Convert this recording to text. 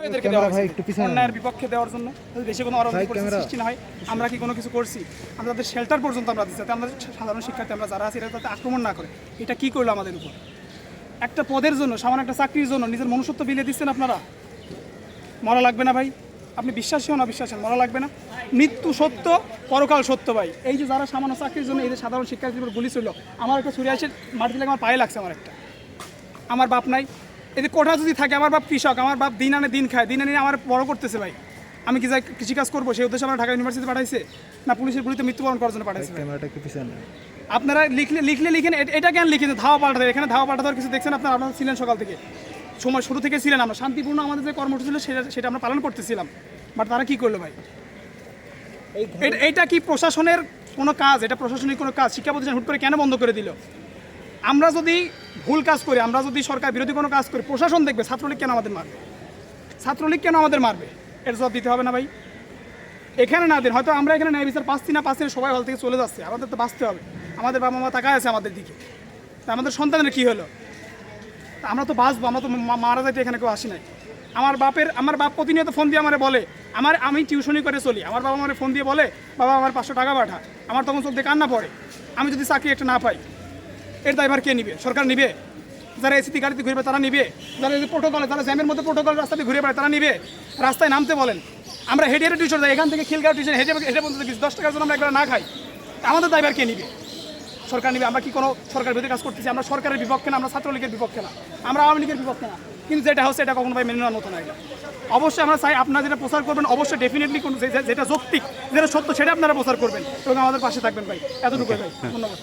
এদেরকে দেওয়া হয়েছে অন্যায়ের বিপক্ষে দেওয়ার জন্য যদি দেশে কোনো অরাজক পরিস্থিতি সৃষ্টি না হয়। আমরা কি কোনো কিছু করছি? আমরা তাদের শেল্টার পর্যন্ত আমরা দিচ্ছি, যাতে আমরা সাধারণ শিক্ষার্থী আমরা যারা আছি এরা যাতে আক্রমণ না করে। এটা কি করলো আমাদের উপর? একটা পদের জন্য, সামান্য একটা চাকরির জন্য নিজের মনুষ্যত্ব বিলিয়ে দিচ্ছেন আপনারা। মরা লাগবে না ভাই? আপনি বিশ্বাসী হন অবিশ্বাসী হন, মরা লাগবে না? মৃত্যু সত্য, পরকাল সত্য ভাই। এই যে যারা সামান্য চাকরির জন্য এই যে সাধারণ শিক্ষার্থীর উপর গুলি ছিল, আমার একটা ছুরি আসে মাটি লাগে আমার পায়ে লাগছে। আমার বাপ নাই, এতে কোঠা যদি থাকে, আমার বাপ কৃষক, আমার বাপ দিন আনে দিন খায়, দিন আনে আমার বড় করতেছে ভাই। আমি কি যাই কৃষিকাজ করবো? সেই উদ্দেশ্যে আমার ঢাকা ইউনিভার্সিটি পাঠাইছে না পুলিশের গুলিতে মৃত্যুবরণ করার জন্য পাঠাইছে? আপনারা লিখেন, এটা কেন লিখেন ধাওয়া পাল্টাতে? এখানে ধাওয়া পাল্টাতে কিছু দেখছেন আপনারা ছিলেন সকাল থেকে, সময় শুরু থেকে ছিলেন। আমরা শান্তিপূর্ণ আমাদের যে কর্মসূচি ছিল সেটা আমরা পালন করতেছিলাম। বাট তারা কি করলো ভাই? এটা কি প্রশাসনের কোনো কাজ? এটা প্রশাসনিক কোনো কাজ? শিক্ষা প্রতিষ্ঠান হুট করে কেন বন্ধ করে দিল? আমরা যদি ভুল কাজ করি, আমরা যদি সরকার বিরোধী কোনো কাজ করি, প্রশাসন দেখবে ছাত্রলীগ কেন আমাদের মারবে? ছাত্রলীগ কেন আমাদের মারবে? এর জবাব দিতে হবে না ভাই? এখানে না দিন, হয়তো আমরা এখানে ন্যায় বিচার পাচ্ছি না, সবাই হল থেকে চলে যাচ্ছে, আমাদের তো বাঁচতে হবে। আমাদের বাবা মা তাকায় আছে আমাদের দিকে, তা আমাদের সন্তানের কী হলো? আমরা তো বাঁচবো, আমরা তো মারা যাইতে এখানে কেউ আসি নাই। আমার বাপ প্রতিনিয়ত ফোন দিয়ে আমারে বলে, আমি টিউশনি করে চলি, আমার বাবা আমার ফোন দিয়ে বলে বাবা আমার 500 টাকা পাঠা। আমার তখন চোখ দিয়ে কান্না পড়ে। আমি যদি চাকরি একটা না পাই, এর দায়ভার কে নিবে? সরকার নিবে? যারা এসিটি গাড়িতে ঘুরবে তারা নিবে? যারা প্রোটোকলে, যারা জ্যামের মধ্যে প্রোটোকল রাস্তাতে ঘুরে বেড়ায় তারা নিবে? রাস্তায় নামতে বলেন, আমরা হেঁটে টিউশন যাই, এখান থেকে খিলগাঁও টিউশন হেঁটে পর্যন্ত 10 টাকার জন্য আমরা একবার না খাই, আমাদের দায়ভার কে নিবে? সরকার নিবে। আমরা কি কোনো সরকার বিরোধী কাজ করতেছি? আমরা সরকারের বিপক্ষে না, আমরা ছাত্রলীগের বিপক্ষে না, আমরা আওয়ামী লীগের বিপক্ষে না। কিন্তু যেটা হচ্ছে এটা কখনো ভাই মেনে নেওয়ার মতো না। এটা অবশ্যই আমরা চাই আপনারা যেটা প্রচার করবেন, অবশ্যই ডেফিনেটলি যেটা যৌক্তিক, যেটা সত্য সেটা আপনারা প্রচার করবেন এবং আমাদের পাশে থাকবেন ভাই। এতটুকু ভাই, ধন্যবাদ।